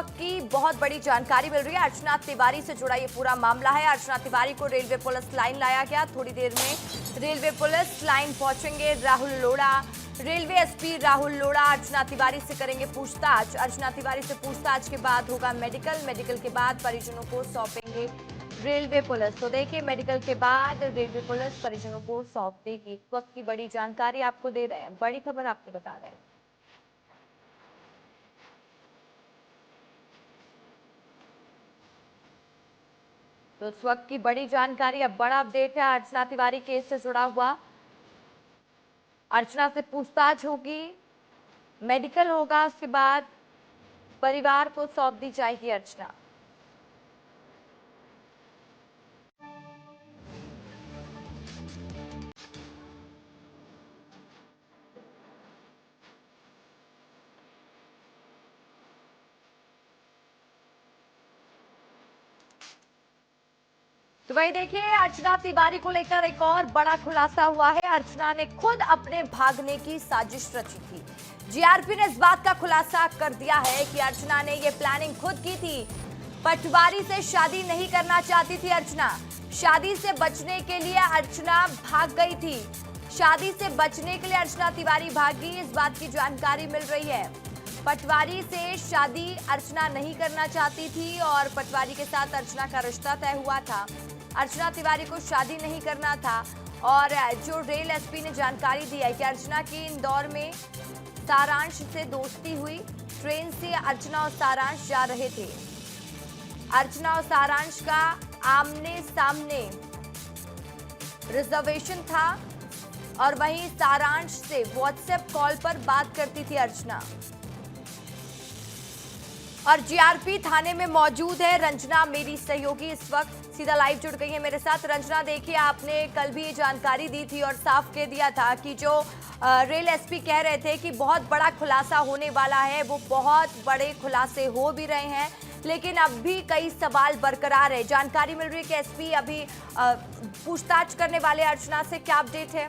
वक्त की बहुत बड़ी जानकारी मिल रही है। अर्चना तिवारी से जुड़ा ये पूरा मामला है। अर्चना तिवारी को रेलवे पुलिस लाइन लाया गया। थोड़ी देर में रेलवे पुलिस लाइन पहुंचेंगे राहुल लोढ़ा। रेलवे एसपी राहुल लोढ़ा अर्चना तिवारी से करेंगे पूछताछ। अर्चना तिवारी से पूछताछ के बाद होगा मेडिकल के बाद परिजनों को सौंपेंगे रेलवे पुलिस। तो देखिए, मेडिकल के बाद रेलवे पुलिस परिजनों को सौंप देगी। इस वक्त की बड़ी जानकारी आपको दे रहे हैं, बड़ी खबर आपको बता रहे हैं। तो इस वक्त की बड़ी जानकारी, अब बड़ा अपडेट है अर्चना तिवारी केस से जुड़ा हुआ। अर्चना से पूछताछ होगी, मेडिकल होगा, उसके बाद परिवार को सौंप दी जाएगी अर्चना। तो वही देखिए, अर्चना तिवारी को लेकर एक और बड़ा खुलासा हुआ है। अर्चना ने खुद अपने भागने की साजिश रची थी। जीआरपी ने इस बात का खुलासा कर दिया है कि अर्चना ने ये प्लानिंग खुद की थी। पटवारी से शादी नहीं करना चाहती थी अर्चना। शादी से बचने के लिए अर्चना भाग गई थी। शादी से बचने के लिए अर्चना तिवारी भागी, इस बात की जानकारी मिल रही है। पटवारी से शादी अर्चना नहीं करना चाहती थी और पटवारी के साथ अर्चना का रिश्ता तय हुआ था। अर्चना तिवारी को शादी नहीं करना था और जो रेल एसपी ने जानकारी दी है कि अर्चना की इंदौर में सारांश से दोस्ती हुई। ट्रेन से अर्चना और सारांश जा रहे थे। अर्चना और सारांश का आमने सामने रिजर्वेशन था और वहीं सारांश से व्हाट्सएप कॉल पर बात करती थी अर्चना। और जीआरपी थाने में मौजूद है रंजना, मेरी सहयोगी इस वक्त सीधा लाइव जुड़ गई है मेरे साथ। रंजना, देखिए, आपने कल भी ये जानकारी दी थी और साफ कह दिया था कि जो रेल एसपी कह रहे थे कि बहुत बड़ा खुलासा होने वाला है, वो बहुत बड़े खुलासे हो भी रहे हैं, लेकिन अब भी कई सवाल बरकरार है। जानकारी मिल रही है कि एसपी अभी पूछताछ करने वाले अर्चना से। क्या अपडेट है?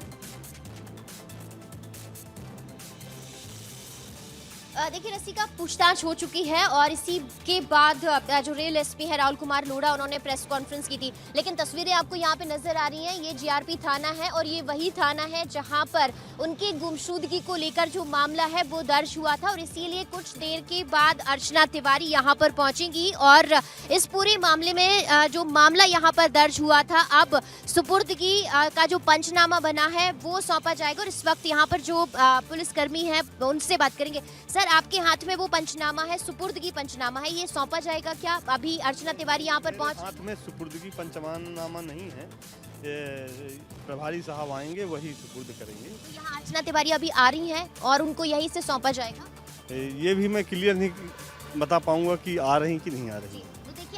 देखिए रसिका, पूछताछ हो चुकी है और इसी के बाद जो रेल एसपी है राहुल कुमार लोढ़ा, उन्होंने प्रेस कॉन्फ्रेंस की थी। लेकिन तस्वीरें आपको यहाँ पे नजर आ रही हैं, ये जीआरपी थाना है और ये वही थाना है जहाँ पर उनकी गुमशुदगी को लेकर जो मामला है वो दर्ज हुआ था और इसीलिए कुछ देर के बाद अर्चना तिवारी यहाँ पर पहुंचेंगी और इस पूरे मामले में जो मामला यहाँ पर दर्ज हुआ था, अब सुपुर्दगी का जो पंचनामा बना है वो सौंपा जाएगा। और इस वक्त यहाँ पर जो पुलिसकर्मी है उनसे बात करेंगे। सर, आपके हाथ में वो पंचनामा है, सुपुर्दगी पंचनामा है, ये सौंपा जाएगा क्या? अभी अर्चना तिवारी यहाँ पर पहुंच। हाथ में सुपुर्दगी पंचनामा नहीं है, प्रभारी साहब आएंगे वही सुपुर्द करेंगे। तो यहाँ अर्चना तिवारी अभी आ रही हैं और उनको यहीं से सौंपा जाएगा? ये भी मैं क्लियर नहीं बता पाऊंगा कि आ रही कि नहीं आ रही।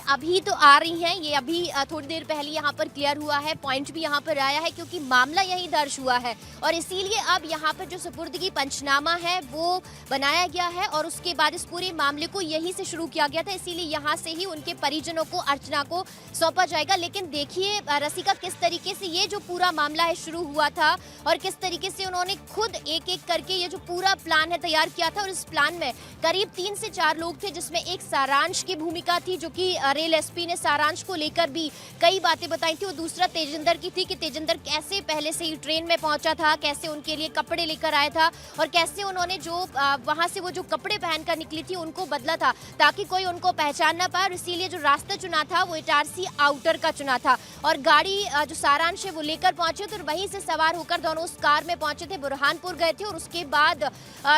अभी तो आ रही हैं, ये अभी थोड़ी देर पहले यहाँ पर क्लियर हुआ है, पॉइंट भी यहाँ पर आया है क्योंकि मामला यही दर्ज हुआ है और इसीलिए अब यहाँ पर जो सुपुर्दगी पंचनामा है वो बनाया गया है और उसके बाद इस पूरे मामले को यहीं से शुरू किया गया था, इसीलिए यहाँ से ही उनके परिजनों को अर्चना को सौंपा जाएगा। लेकिन देखिए रसिका, किस तरीके से ये जो पूरा मामला है शुरू हुआ था और किस तरीके से उन्होंने खुद एक एक करके ये जो पूरा प्लान है तैयार किया था और इस प्लान में करीब 3 से 4 लोग थे, जिसमें एक सारांश की भूमिका थी जो कि रेल एसपी ने सारांश को लेकर भी कई बातें बताई थी। और दूसरा तेजिंदर की थी कि तेजिंदर कैसे पहले से ही ट्रेन में पहुंचा था, कैसे उनके लिए कपड़े लेकर आया था और कैसे उन्होंने जो वहां से वो जो कपड़े पहनकर निकली थी उनको बदला था ताकि कोई उनको पहचान ना पाए। और इसीलिए जो रास्ता चुना था वो इटारसी आउटर का चुना था और गाड़ी जो सारांश है वो लेकर पहुंचे थे और वहीं से सवार होकर दोनों उस कार में पहुंचे थे, बुरहानपुर गए थे और उसके बाद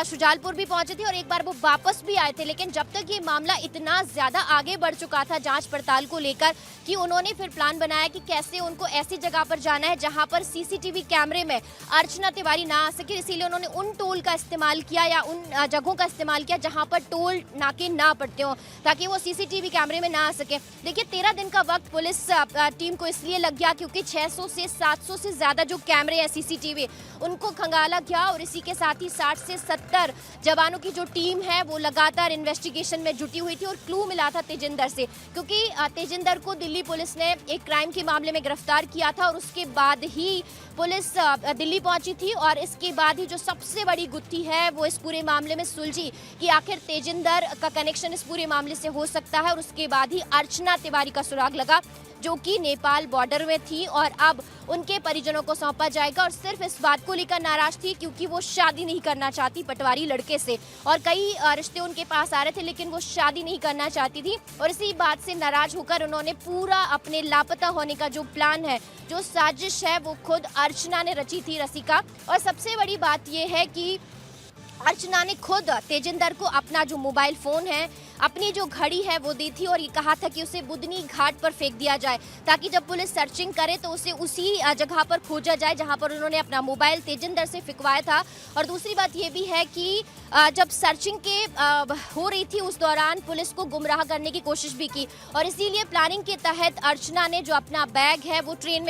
शुजालपुर भी पहुंचे थे और एक बार वो वापस भी आए थे। लेकिन जब तक ये मामला इतना ज्यादा आगे बढ़ चुका था जांच पड़ताल को लेकर कि उन्होंने फिर प्लान बनाया कि कैसे उनको ऐसी जगह पर जाना है जहां पर सीसीटीवी कैमरे में अर्चना तिवारी ना आ सके। इसीलिए उन्होंने उन टोल का इस्तेमाल किया या उन जगहों का इस्तेमाल किया जहां पर टोल नाके ना पड़ते हो ताकि वो सीसीटीवी कैमरे में ना आ सके। देखिए 13 दिन का वक्त पुलिस टीम को इसलिए लग गया क्योंकि 600 से 700 से ज्यादा जो कैमरे हैं सीसीटीवी उनको खंगाला गया और इसी के साथ ही 60 से 70 जवानों की जो टीम है वो लगातार इन्वेस्टिगेशन में जुटी हुई थी और क्लू मिला था तेजिंदर से। क्योंकि तेजिंदर को दिल्ली पुलिस ने एक क्राइम के मामले में गिरफ्तार किया था और उसके बाद ही पुलिस दिल्ली पहुंची थी और इसके बाद ही जो सबसे बड़ी गुत्थी है वो इस पूरे मामले में सुलझी कि आखिर तेजिंदर का कनेक्शन इस पूरे मामले से हो सकता है। और उसके बाद ही अर्चना तिवारी का सुराग लगा, जो कि नेपाल बॉर्डर में थी और अब उनके परिजनों को सौंपा जाएगा। और सिर्फ इस बात को लेकर नाराज थी क्योंकि वो शादी नहीं करना चाहती पटवारी लड़के से, और कई रिश्ते उनके पास आ रहे थे लेकिन वो शादी नहीं करना चाहती थी। और इसी बात से नाराज होकर उन्होंने पूरा अपने लापता होने का जो प्लान है, जो साजिश है, वो खुद अर्चना ने रची थी, रसिका। और सबसे बड़ी बात ये है कि अर्चना ने खुद तेजिंदर को अपना जो मोबाइल फोन है, अपनी जो घड़ी है वो दी थी और ये कहा था कि उसे बुदनी घाट पर फेंक दिया जाए ताकि जब पुलिस सर्चिंग करे तो उसे उसी जगह पर खोजा जाए जहां पर उन्होंने अपना मोबाइल तेजिंदर से फेंकवाया था। और दूसरी बात ये भी है कि जब सर्चिंग के हो रही थी उस दौरान पुलिस को गुमराह करने की कोशिश भी की और इसीलिए प्लानिंग के तहत अर्चना ने जो अपना बैग है वो ट्रेन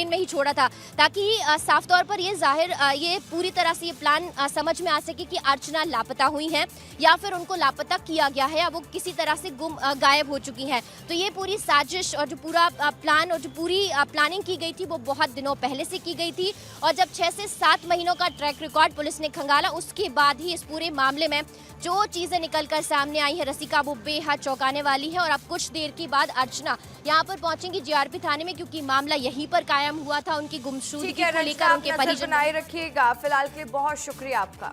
में ही छोड़ा था ताकि साफ तौर पर ये पूरी तरह से ये प्लान समझ में आ सके कि अर्चना लापता हुई हैं या फिर उनको लापता किया गया है या वो किसी तरह से गायब हो चुकी हैं। तो ये पूरी साजिश और जो पूरा प्लान और जो पूरी प्लानिंग की गई थी वो बहुत दिनों पहले से की गई थी और जब 6 से 7 महीनों का ट्रैक रिकॉर्ड पुलिस ने खंगाला उसके बाद ही इस पूरे मामले में जो चीजें निकलकर सामने आई है रसिका, वो बेहद चौंकाने वाली है। और अब कुछ देर के बाद अर्चना यहाँ पर पहुंचेंगी जीआरपी थाने में क्योंकि मामला यहीं पर कायम हुआ था। उनकी गुमशुदगी को लेकर उनके परिजन बनाए रखिएगा। फिलहाल के लिए बहुत शुक्रिया आपका।